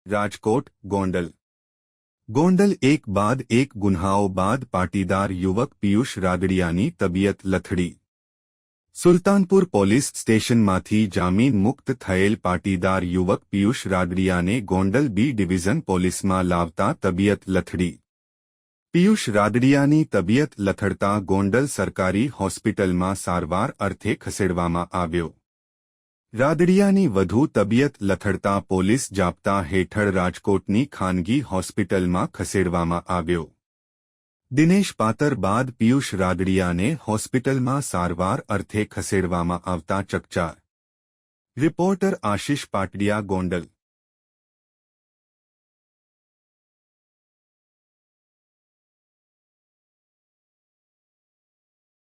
રાજકોટ ગોંડલ ગોંડલ એક બાદ એક ગુન્હાઓ બાદ પાટીદાર યુવક પિયુષ રાદડિયાની તબિયત લથડી। સુલતાનપુર પોલીસ સ્ટેશનમાંથી જામીન મુક્ત થયેલ પાટીદાર યુવક પિયુષ રાદડિયાને ગોંડલ બી ડિવિઝન પોલીસમાં લાવતા તબિયત લથડી। પિયુષ રાદડિયાની તબિયત લથડતા ગોંડલ સરકારી હોસ્પિટલમાં સારવાર અર્થે ખસેડવામાં આવ્યો। રાદડિયાની વધુ તબિયત લથડતા પોલીસ જાપ્તા હેઠળ રાજકોટની ખાનગી હોસ્પિટલમાં ખસેડવામાં આવ્યો। દિનેશ પાતર બાદ પિયુષ રાદડિયાને હોસ્પિટલમાં સારવાર અર્થે ખસેડવામાં આવતા ચકચાર। રિપોર્ટર આશિષ પાટડિયા ગોંડલ।